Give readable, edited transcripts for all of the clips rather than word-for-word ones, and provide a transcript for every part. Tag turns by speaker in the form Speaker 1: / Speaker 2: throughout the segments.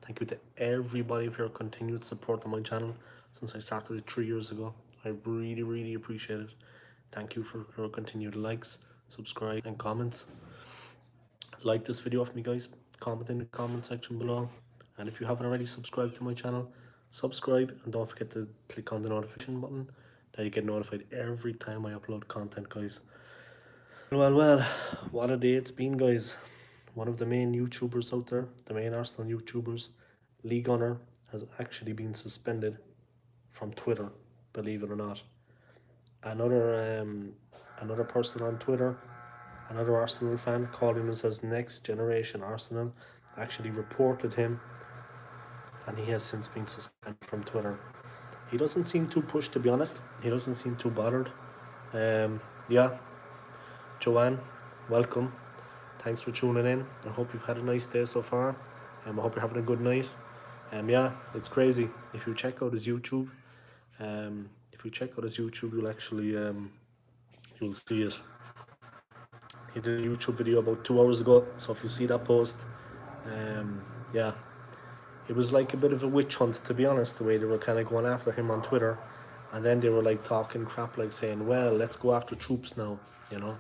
Speaker 1: Thank you to everybody for your continued support on my channel since I started it 3 years ago. I really appreciate it. Thank you for your continued likes, subscribe, and comments. Like this video of me, guys. Comment in the comment section below. And if you haven't already subscribed to my channel, subscribe and don't forget to click on the notification button. Now you get notified every time I upload content, guys. Well, what a day it's been, guys. One of the main YouTubers out there, the main Arsenal YouTubers, Lee Gunner, has actually been suspended from Twitter, believe it or not. Another person on Twitter, another Arsenal fan calling himself Next Generation Arsenal, actually reported him, and he has since been suspended from Twitter. He doesn't seem too pushed, to be honest. He doesn't seem too bothered. Yeah, Joanne, welcome. Thanks for tuning in. I hope you've had a nice day so far. I hope you're having a good night. Yeah, it's crazy. If you check out his YouTube, you'll actually you'll see it. He did a YouTube video about 2 hours ago. So if you see that post, yeah, it was like a bit of a witch hunt, to be honest. The way they were kind of going after him on Twitter, and then they were like talking crap, like saying, "Well, let's go after troops now." You know,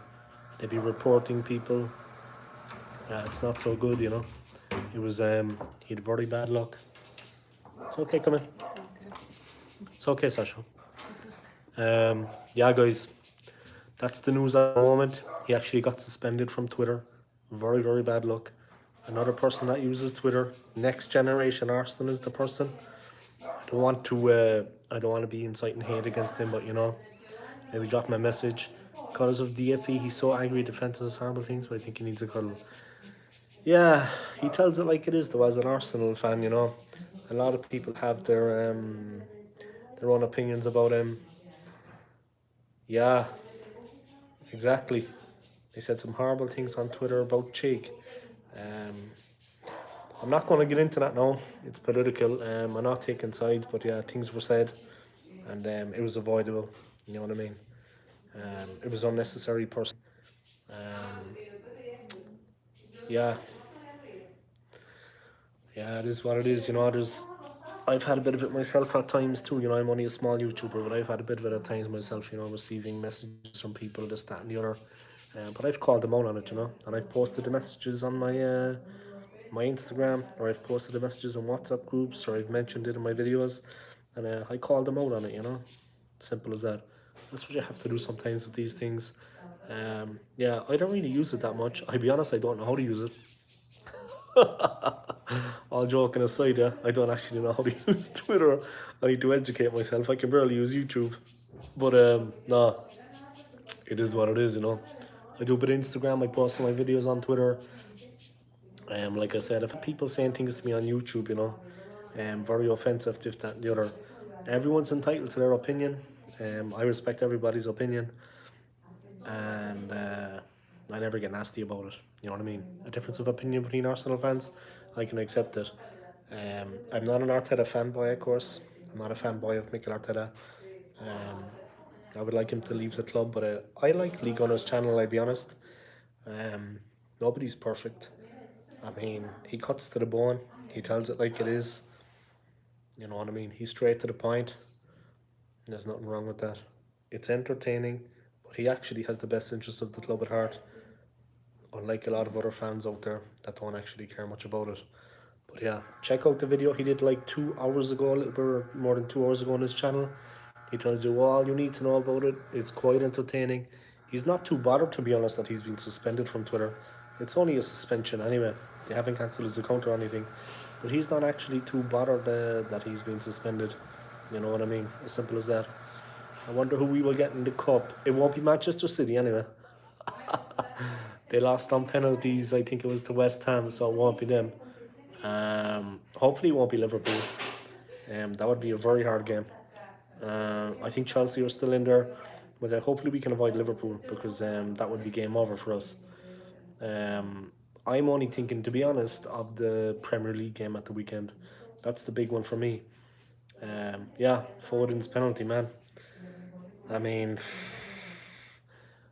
Speaker 1: they'd be reporting people. Yeah, it's not so good, you know. It was he had very bad luck. It's okay, come in. It's okay, Sasha. Yeah, guys, that's the news at the moment. He actually got suspended from Twitter. Very bad luck. Another person that uses Twitter, Next Generation Arsenal, is the person. I don't want to be inciting hate against him, but you know, maybe drop him a message. Because of DFP, he's so angry, defensive, horrible things, but I think he needs a cuddle. Yeah, he tells it like it is, though. As an Arsenal fan, you know, a lot of people have their own opinions about him. Yeah, exactly. They said some horrible things on Twitter about Cheek. I'm not going to get into that now. It's political. I'm not taking sides, but yeah, things were said, and it was avoidable. You know what I mean? It was unnecessary. Um, yeah, yeah, it is what it is. You know, I've had a bit of it myself at times too. You know, I'm only a small YouTuber, but I've had a bit of it at times myself. You know, receiving messages from people, this, that, and the other. But I've called them out on it, you know, and I've posted the messages on my Instagram, or I've posted the messages in WhatsApp groups, or I've mentioned it in my videos, and I called them out on it. You know, simple as that. That's what you have to do sometimes with these things. Yeah, I don't really use it that much. I'll be honest, I don't know how to use it. All joking aside, yeah, I don't actually know how to use Twitter. I need to educate myself. I can barely use YouTube. But no, it is what it is, you know. I do a bit of Instagram, I post my videos on Twitter. Like I said, if people saying things to me on YouTube, you know, very offensive, this, that, and the other. Everyone's entitled to their opinion. I respect everybody's opinion, and I never get nasty about it. You know what I mean? A difference of opinion between Arsenal fans, I can accept it. I'm not an Arteta fanboy, of course. I'm not a fanboy of Mikel Arteta. Um, I would like him to leave the club, but I like Lee Gunner's channel, I'll be honest. Um, Nobody's perfect. I mean, he cuts to the bone. He tells it like it is. You know what I mean? He's straight to the point. There's nothing wrong with that. It's entertaining, but he actually has the best interest of the club at heart, unlike a lot of other fans out there that don't actually care much about it. But yeah, check out the video he did like 2 hours ago, a little bit more than 2 hours ago on his channel. He tells you all you need to know about it. It's quite entertaining. He's not too bothered, to be honest, that he's been suspended from Twitter. It's only a suspension anyway. They haven't cancelled his account or anything. But he's not actually too bothered that he's been suspended. You know what I mean? As simple as that. I wonder who we will get in the cup. It won't be Manchester City anyway. They lost on penalties. I think it was to West Ham, so it won't be them. Hopefully it won't be Liverpool. That would be a very hard game. I think Chelsea are still in there, but hopefully we can avoid Liverpool, because that would be game over for us. I'm only thinking, to be honest, of the Premier League game at the weekend. That's the big one for me. Yeah, Foden's penalty, man. I mean,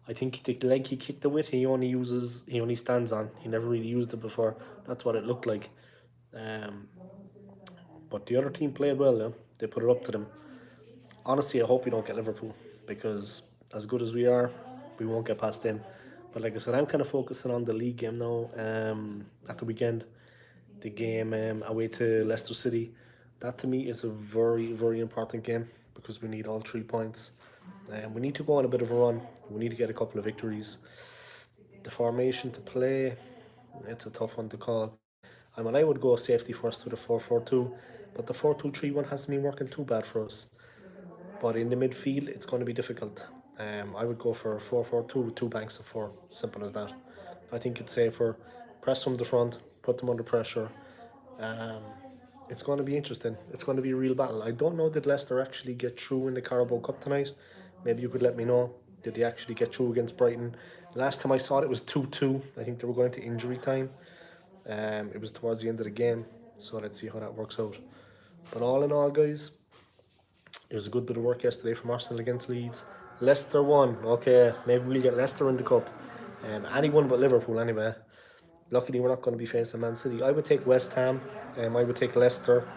Speaker 1: I think the leg he kicked it with, he only stands on. He never really used it before. That's what it looked like. But the other team played well, yeah. They put it up to them. Honestly, I hope we don't get Liverpool because as good as we are, we won't get past them. But like I said, I'm kind of focusing on the league game now. At the weekend, the game away to Leicester City, that to me is a very very important game because we need all 3 points. We need to go on a bit of a run. We need to get a couple of victories. The formation to play, it's a tough one to call. I mean, I would go safety first with a 4-4-2, but the 4-2-3-1 hasn't been working too bad for us. But in the midfield, it's going to be difficult. I would go for a 4-4-2 with two banks of four. Simple as that. I think it's safer. Press from the front, put them under pressure. Um, it's going to be interesting. It's going to be a real battle. I don't know did Leicester actually get through in the Carabao Cup tonight. Maybe you could let me know. Did they actually get through against Brighton? Last time I saw it was 2-2. I think they were going to injury time. It was towards the end of the game. So let's see how that works out. But all in all, guys, it was a good bit of work yesterday from Arsenal against Leeds. Leicester won. Okay, maybe we'll get Leicester in the cup. Anyone but Liverpool anyway. Luckily, we're not going to be facing Man City. I would take West Ham. I would take Leicester.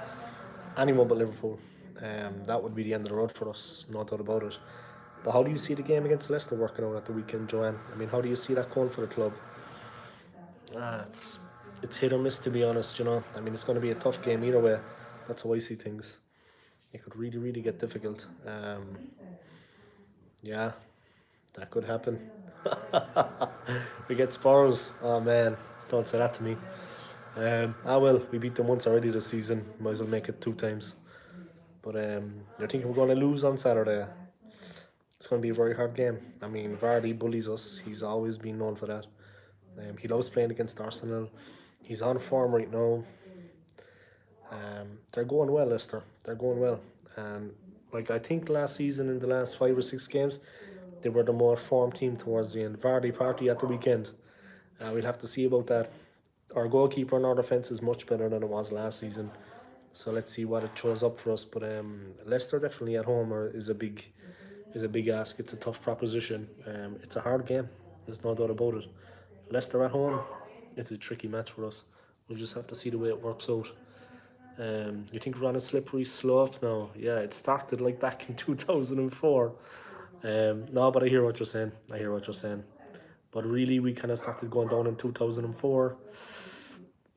Speaker 1: Anyone but Liverpool. That would be the end of the road for us, no doubt about it. But how do you see the game against Leicester working out at the weekend, Joanne? I mean, how do you see that going for the club? It's hit or miss, to be honest. I mean, it's going to be a tough game either way. That's how I see things. It could really, really get difficult. Yeah, that could happen. We get Spurs. Oh man, don't say that to me. Well, we beat them once already this season. Might as well make it two times. But you're thinking we're going to lose on Saturday. It's going to be a very hard game. I mean, Vardy bullies us. He's always been known for that. He loves playing against Arsenal. He's on form right now. They're going well, Leicester. They're going well. And like I think last season in the last 5 or 6 games, they were the more formed team towards the end. Vardy party at the weekend. We'll have to see about that. Our goalkeeper and our defence is much better than it was last season. So let's see what it shows up for us. But Leicester definitely at home is a big ask. It's a tough proposition. It's a hard game. There's no doubt about it. Leicester at home, it's a tricky match for us. We'll just have to see the way it works out. You think we're on a slippery slope now? Yeah, it started like back in 2004. No, but I hear what you're saying. I hear what you're saying. But really, we kind of started going down in 2004.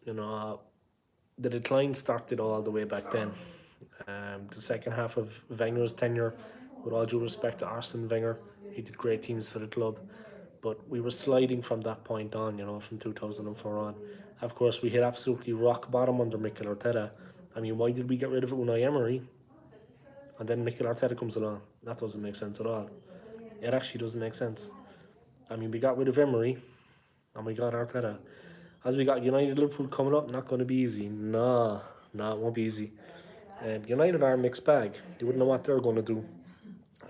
Speaker 1: You know, the decline started all the way back then. The second half of Wenger's tenure, with all due respect to Arsene Wenger, he did great teams for the club. But we were sliding from that point on, from 2004 on. Of course, we hit absolutely rock bottom under Mikel Arteta. I mean, why did we get rid of Unai Emery and then Mikel Arteta comes along? That doesn't make sense at all. It actually doesn't make sense. I mean, we got rid of Emery and we got Arteta. As we got United Liverpool coming up, not going to be easy. Nah, it won't be easy. United are a mixed bag. You wouldn't know what they're going to do.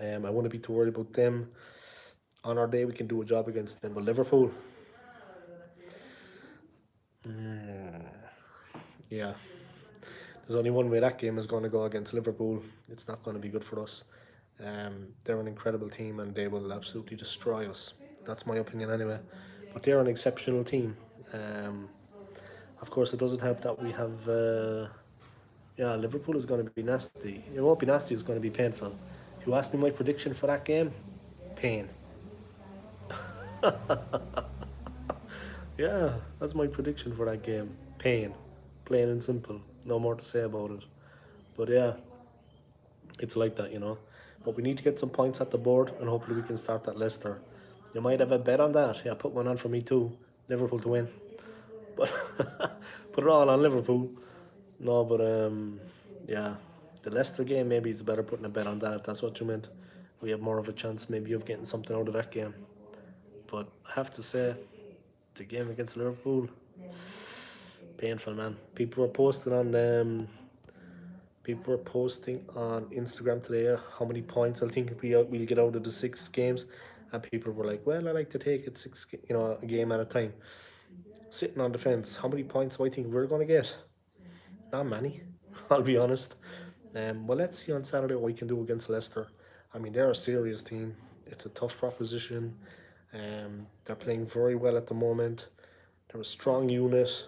Speaker 1: I wouldn't be too worried about them. On our day, we can do a job against them. But Liverpool, yeah, there's only one way that game is going to go against Liverpool. It's not going to be good for us. They're an incredible team and they will absolutely destroy us. That's my opinion anyway. But they're an exceptional team. Of course, it doesn't help that we have. Yeah, Liverpool is going to be nasty. It won't be nasty. It's going to be painful. If you ask me my prediction for that game, pain. Yeah, that's my prediction for that game. Pain. Plain and simple. No more to say about it. But yeah, it's like that. But we need to get some points at the board and hopefully we can start at Leicester. You might have a bet on that. Yeah, put one on for me too. Liverpool to win. But put it all on Liverpool. No, but yeah, the Leicester game, maybe it's better putting a bet on that if that's what you meant. We have more of a chance maybe of getting something out of that game. But I have to say, the game against Liverpool, painful, man. People were posting on Instagram today how many points I think we'll get out of the 6 games, and people were like, "Well, I like to take it a game at a time." Sitting on the fence, how many points do I think we're gonna get? Not many, I'll be honest. Well, let's see on Saturday what we can do against Leicester. I mean, they're a serious team. It's a tough proposition. They're playing very well at the moment. They're a strong unit.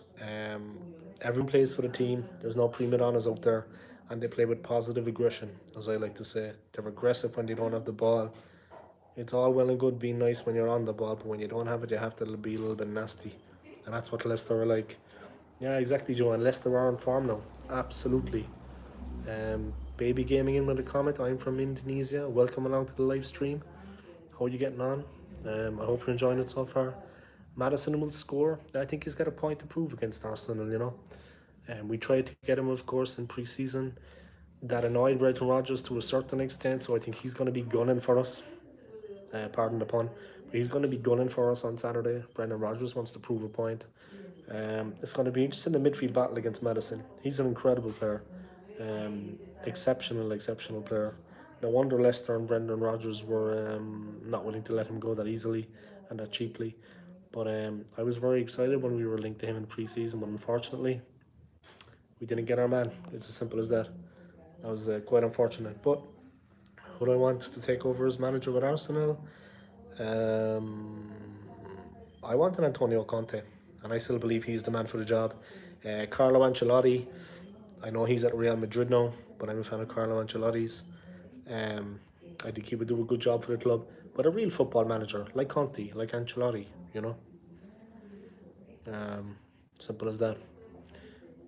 Speaker 1: Everyone plays for the team. There's no prima donnas out there, and they play with positive aggression, as I like to say. They're aggressive when they don't have the ball. It's all well and good being nice when you're on the ball, but when you don't have it, you have to be a little bit nasty, and that's what Leicester are like. Yeah, exactly, Joe. And Leicester are on form now. Absolutely. Baby gaming in with a comment. I'm from Indonesia. Welcome along to the live stream. How are you getting on? I hope you're enjoying it so far. Madison will score. I think he's got a point to prove against Arsenal, you know. We tried to get him, of course, in pre-season. That annoyed Brendan Rodgers to a certain extent, so I think he's going to be gunning for us. Pardon the pun. But he's going to be gunning for us on Saturday. Brendan Rodgers wants to prove a point. It's going to be interesting, the midfield battle against Madison. He's an incredible player. Exceptional player. No wonder Leicester and Brendan Rodgers were not willing to let him go that easily and that cheaply. But I was very excited when we were linked to him in pre-season, but unfortunately, we didn't get our man. It's as simple as that. That was quite unfortunate. But who do I want to take over as manager with Arsenal? I want an Antonio Conte, and I still believe he's the man for the job. Carlo Ancelotti, I know he's at Real Madrid now, but I'm a fan of Carlo Ancelotti's. I think he would do a good job for the club. But a real football manager, like Conte, like Ancelotti, you know. Simple as that.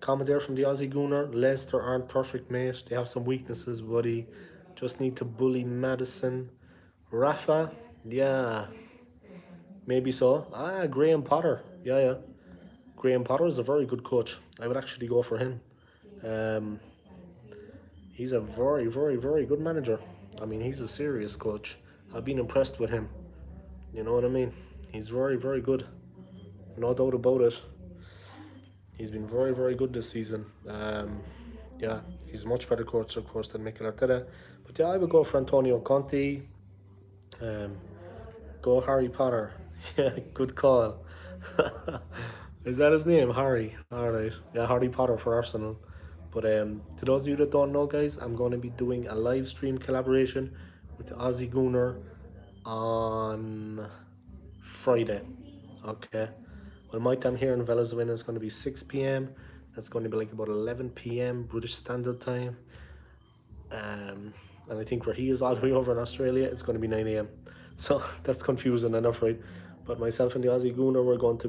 Speaker 1: Comment there from the Aussie Gooner. Leicester aren't perfect, mate. They have some weaknesses, buddy. Just need to bully Madison. Rafa, yeah, maybe so. Graham Potter, yeah. Graham Potter is a very good coach. I would actually go for him. He's a very, very, very good manager. I mean, he's a serious coach. I've been impressed with him. You know what I mean? He's very, very good. No doubt about it. He's been very, very good this season. Yeah, he's a much better coach, of course, than Mikel Arteta. But yeah, I would go for Antonio Conte. Go Harry Potter. Yeah, good call. Is that his name? Harry. Alright. Yeah, Harry Potter for Arsenal. But to those of you that don't know, guys, I'm going to be doing a live stream collaboration with the Aussie Gooner on Friday. Okay. Well, my time here in Venezuela is going to be 6 p.m. That's going to be like about 11 p.m. British Standard Time. And I think where he is all the way over in Australia, it's going to be 9 a.m. So that's confusing enough, right? But myself and the Aussie Gooner, we're going to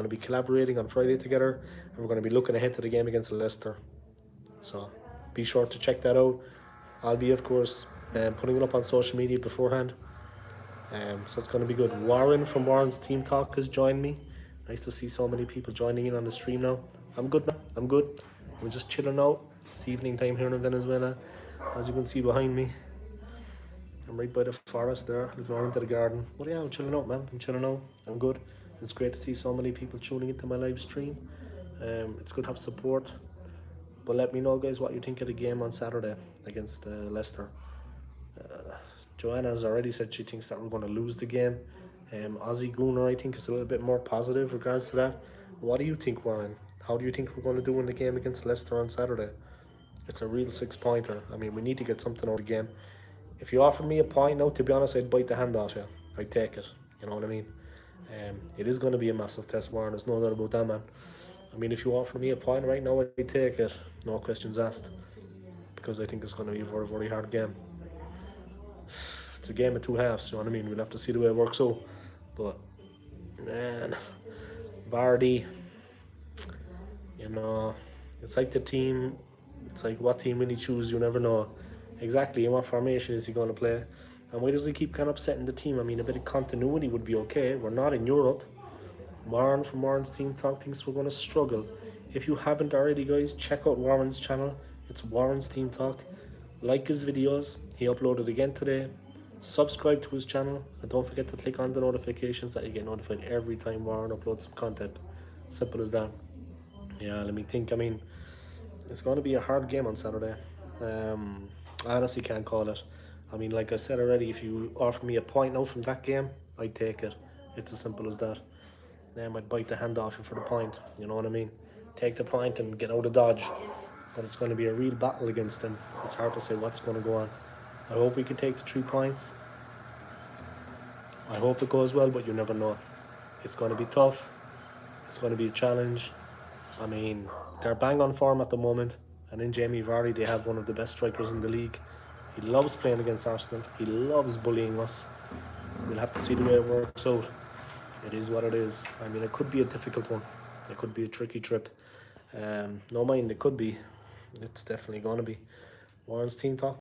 Speaker 1: be collaborating on Friday together, and we're going to be looking ahead to the game against Leicester. So be sure to check that out. I'll be, of course, putting it up on social media beforehand. So it's going to be good. Warren from Warren's Team Talk has joined me. Nice to see so many people joining in on the stream now. I'm good, man. I'm good. We're just chilling out. It's evening time here in Venezuela. As you can see behind me, I'm right by the forest there, looking out into the garden. But yeah, I'm chilling out, man. I'm chilling out. I'm good. It's great to see so many people tuning into my live stream. It's good to have support. But let me know, guys, what you think of the game on Saturday against Leicester. Joanna has already said she thinks that we're going to lose the game. Aussie Gooner, I think, is a little bit more positive regards to that. What do you think, Warren? How do you think we're going to do in the game against Leicester on Saturday? It's a real 6-pointer. I mean, we need to get something out of the game. If you offered me a point now, to be honest, I'd bite the hand off you. I'd take it. You know what I mean? It is going to be a massive test, Warren. There's no doubt about that, man. I mean, if you offer me a point right now, I'd take it. No questions asked. Because I think it's going to be a very, very hard game. It's a game of two halves, you know what I mean? We'll have to see the way it works out. But, man, Vardy, you know, it's like the team, it's like what team will he choose, you never know. Exactly, in what formation is he going to play? And why does he keep kind of upsetting the team? I mean, a bit of continuity would be okay. We're not in Europe. Warren from Warren's Team Talk thinks we're going to struggle. If you haven't already, guys, check out Warren's channel. It's Warren's Team Talk. Like his videos. He uploaded again today. Subscribe to his channel. And don't forget to click on the notifications that you get notified every time Warren uploads some content. Simple as that. Yeah, let me think. I mean, it's going to be a hard game on Saturday. I honestly can't call it. I mean, like I said already, if you offer me a point now from that game, I'd take it. It's as simple as that. I'd bite the hand off you for the point. You know what I mean? Take the point and get out of dodge. But it's going to be a real battle against them. It's hard to say what's going to go on. I hope we can take the 3 points. I hope it goes well, but you never know. It's going to be tough. It's going to be a challenge. I mean, they're bang on form at the moment, and in Jamie Vardy, they have one of the best strikers in the league. He loves playing against Arsenal. He loves bullying us. We'll have to see the way it works out. It is what it is. I mean, it could be a difficult one. It could be a tricky trip. No mind, it could be. It's definitely going to be. Warren's team talk.